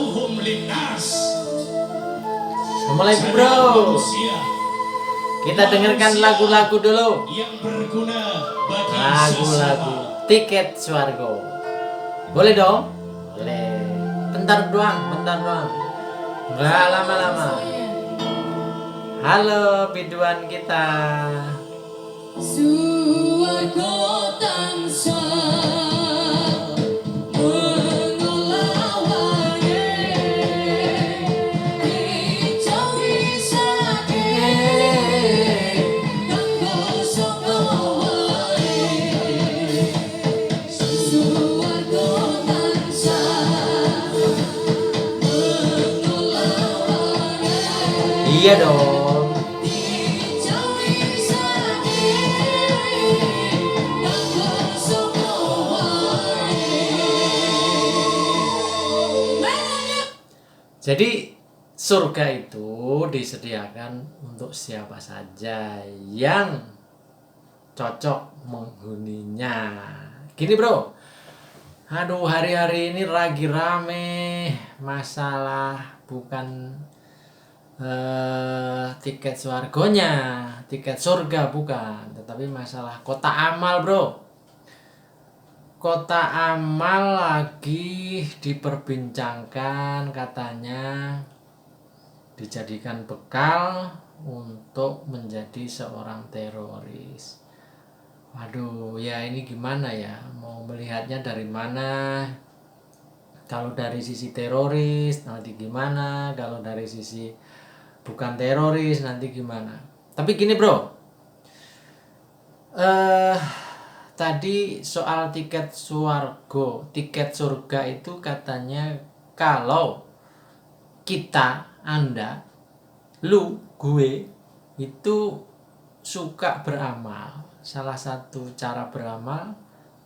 hum linnas. Assalamualaikum bro. Kita dengarkan lagu-lagu dulu. Yang berguna bagi Lagu-lagu Tiket Swargo. Boleh dong? Boleh. Bentar doang. Nggak lama-lama. Halo biduan kita. Swarga tansah Iya dong. Jadi surga itu disediakan untuk siapa saja yang cocok menghuninya. Gini bro, aduh hari-hari ini lagi rame masalah bukan tiket swargonya, tiket surga bukan, tetapi masalah kota amal bro. Kota amal lagi diperbincangkan, katanya dijadikan bekal untuk menjadi seorang teroris. Waduh, ya ini gimana ya? Mau melihatnya dari mana? Kalau dari sisi teroris nanti gimana? Kalau dari sisi bukan teroris nanti gimana? Tapi gini bro, tadi soal tiket swargo, tiket surga itu katanya kalau kita, Anda, lu, gue itu suka beramal. Salah satu cara beramal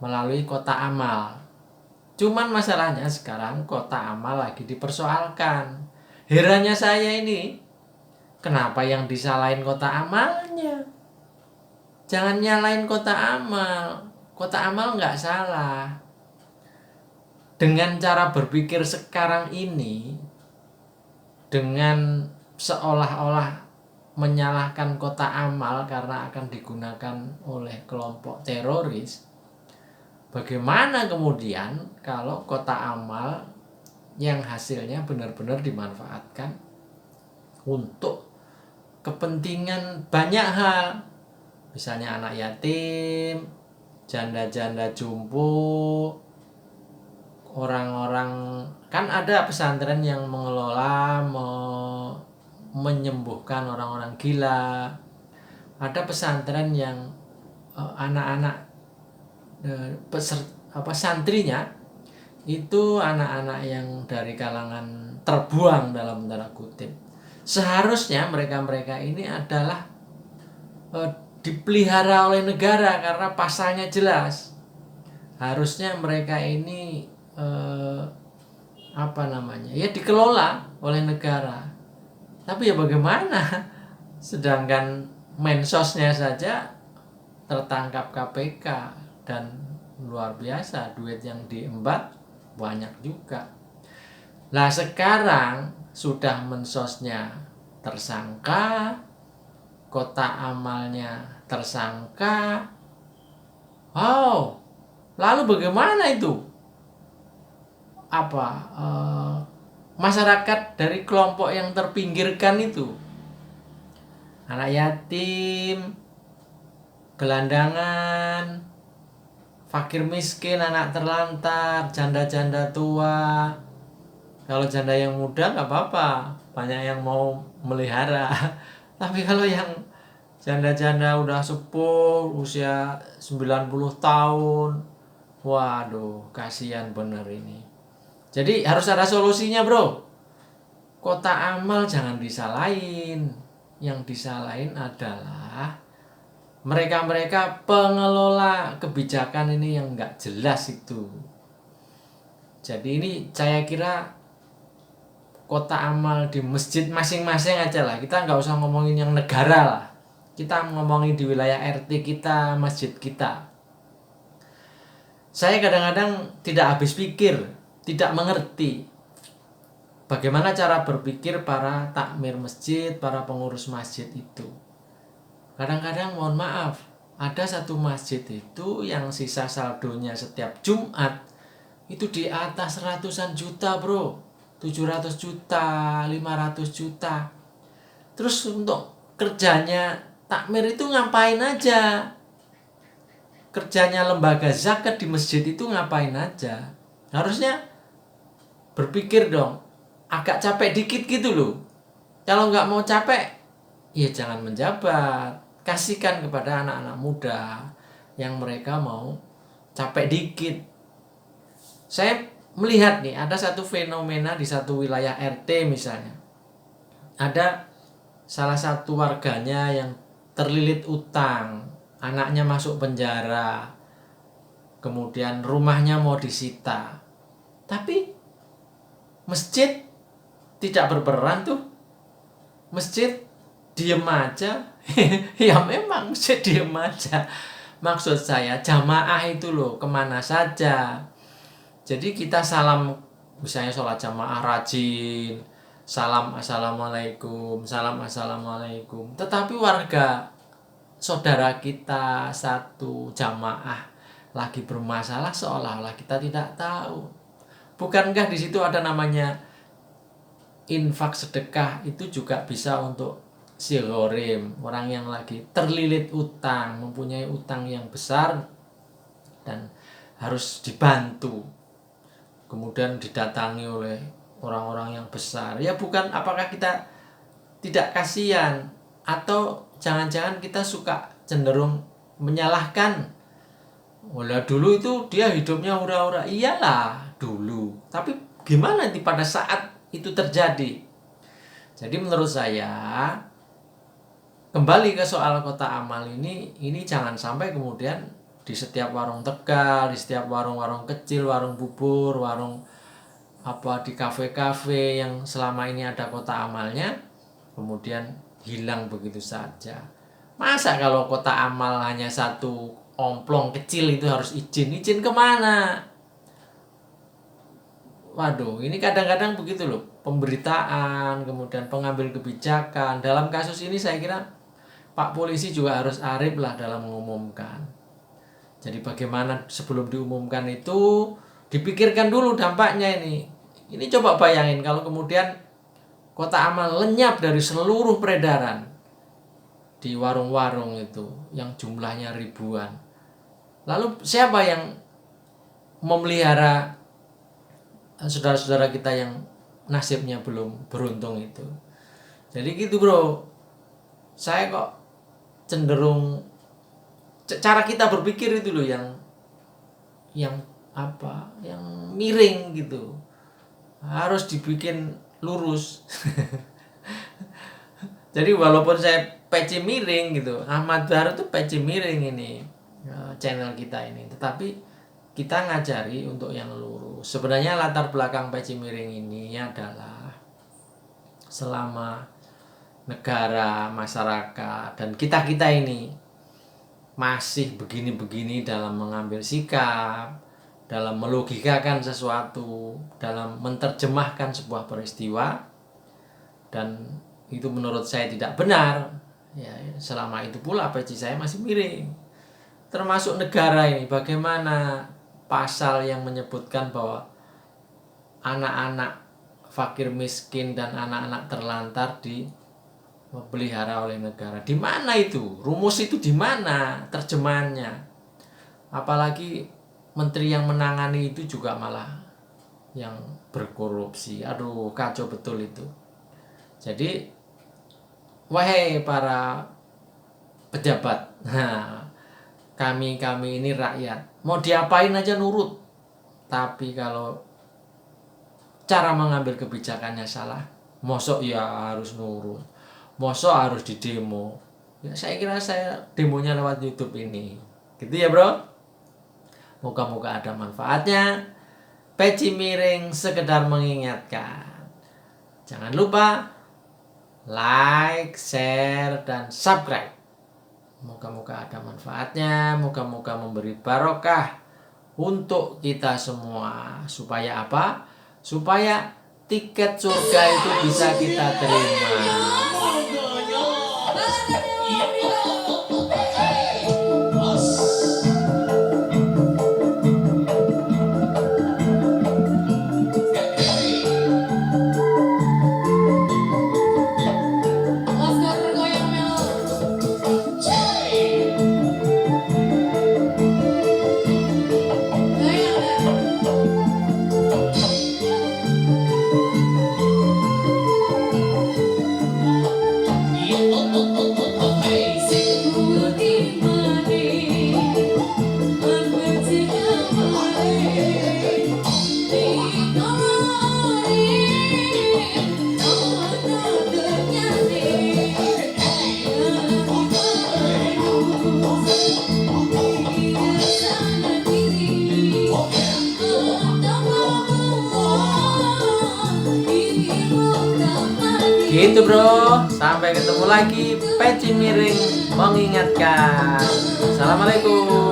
melalui kota amal. Cuman masalahnya sekarang kota amal lagi dipersoalkan. Herannya saya ini, kenapa yang disalahin kota amalnya? Jangan nyalain kota amal. Kota amal nggak salah. Dengan cara berpikir sekarang ini, dengan seolah-olah menyalahkan kota amal karena akan digunakan oleh kelompok teroris, bagaimana kemudian kalau kota amal yang hasilnya benar-benar dimanfaatkan untuk kepentingan banyak hal? Misalnya anak yatim, janda-janda jumbo, orang-orang, kan ada pesantren yang mengelola menyembuhkan orang-orang gila. Ada pesantren yang anak-anak santrinya itu anak-anak yang dari kalangan terbuang dalam tanda kutip. Seharusnya mereka-mereka ini adalah dipelihara oleh negara karena pasalnya jelas. Harusnya mereka ini ya dikelola oleh negara. Tapi ya bagaimana? Sedangkan mensosnya saja tertangkap KPK dan luar biasa duit yang diembat banyak juga. Nah sekarang sudah mensosnya tersangka, kota amalnya tersangka. Lalu bagaimana itu? Masyarakat dari kelompok yang terpinggirkan itu, anak yatim, gelandangan, fakir miskin, anak terlantar, janda-janda tua. Kalau janda yang muda nggak apa-apa, banyak yang mau melihara. Tapi kalau yang janda-janda udah sepuh, usia 90 tahun, waduh, kasihan bener ini. Jadi harus ada solusinya bro. Kota amal jangan disalahin. Yang disalahin adalah mereka-mereka pengelola kebijakan ini yang nggak jelas itu. Jadi ini saya kira kota amal di masjid masing-masing aja lah. Kita nggak usah ngomongin yang negara lah. Kita ngomongin di wilayah RT kita, masjid kita. Saya kadang-kadang tidak habis pikir, tidak mengerti bagaimana cara berpikir para takmir masjid, para pengurus masjid itu. Kadang-kadang mohon maaf, ada satu masjid itu yang sisa saldonya setiap Jumat itu di atas ratusan juta bro, 700 juta, 500 juta. Terus untuk kerjanya takmir itu ngapain aja? Kerjanya lembaga zakat di masjid itu ngapain aja? Harusnya berpikir dong, agak capek dikit gitu loh. Kalau nggak mau capek, ya jangan menjabat. Kasihkan kepada anak-anak muda yang mereka mau capek dikit. Saya melihat nih, ada satu fenomena di satu wilayah RT misalnya. Ada salah satu warganya yang terlilit utang, anaknya masuk penjara, kemudian rumahnya mau disita. Tapi masjid tidak berperan tuh. Masjid diem aja. Ya memang masjid diem aja. Maksud saya jamaah itu loh kemana saja. Jadi kita salam, misalnya sholat jamaah rajin, salam assalamualaikum, salam assalamualaikum. Tetapi warga saudara kita satu jamaah lagi bermasalah seolah-olah kita tidak tahu. Bukankah di situ ada namanya infak sedekah, itu juga bisa untuk silghorim, orang yang lagi terlilit utang, mempunyai utang yang besar dan harus dibantu. Kemudian didatangi oleh orang-orang yang besar. Ya bukan apakah kita tidak kasihan, atau jangan-jangan kita suka cenderung menyalahkan. Walah dulu itu dia hidupnya hura-hura. Iyalah dulu. Tapi gimana nanti pada saat itu terjadi? Jadi menurut saya kembali ke soal kotak amal ini jangan sampai kemudian di setiap warung Tegal, di setiap warung-warung kecil, warung bubur, warung di kafe-kafe yang selama ini ada kotak amalnya kemudian hilang begitu saja. Masa kalau kotak amal hanya satu omplong kecil itu harus izin kemana? Waduh, ini kadang-kadang begitu loh, pemberitaan, kemudian pengambil kebijakan. Dalam kasus ini saya kira Pak Polisi juga harus arif lah dalam mengumumkan. Jadi bagaimana sebelum diumumkan itu dipikirkan dulu dampaknya ini. Ini coba bayangin kalau kemudian kotak amal lenyap dari seluruh peredaran di warung-warung itu yang jumlahnya ribuan. Lalu siapa yang memelihara saudara-saudara kita yang nasibnya belum beruntung itu? Jadi gitu bro. Saya kok cenderung cara kita berpikir itu loh yang miring gitu. Harus dibikin lurus. Jadi walaupun saya peci miring gitu, Ahmad Baru tuh peci miring ini channel kita ini, tetapi kita ngajari untuk yang lurus. Sebenarnya latar belakang peci miring ini adalah selama negara, masyarakat, dan kita ini masih begini-begini dalam mengambil sikap, dalam melogikakan sesuatu, dalam menerjemahkan sebuah peristiwa, dan itu menurut saya tidak benar. Ya, selama itu pula peci saya masih miring. Termasuk negara ini, bagaimana pasal yang menyebutkan bahwa anak-anak fakir miskin dan anak-anak terlantar dipelihara oleh negara. Di mana itu? Rumus itu di mana terjemahannya? Apalagi menteri yang menangani itu juga malah yang berkorupsi. Aduh, kacau betul itu. Jadi wahai para pejabat, kami ini rakyat, mau diapain aja nurut. Tapi kalau cara mengambil kebijakannya salah, mosok ya harus nurut, mosok harus didemo. Ya saya kira saya demonya lewat YouTube ini, gitu ya bro. Moga-moga ada manfaatnya. Peci miring sekedar mengingatkan. Jangan lupa like, share, dan subscribe. Moga-moga ada manfaatnya. Moga-moga memberi barokah untuk kita semua. Supaya apa? Supaya tiket surga itu bisa kita terima. Monggonya. As. Oscar goyang melo. Gitu bro, sampai ketemu lagi. Peci miring mengingatkan. Assalamualaikum.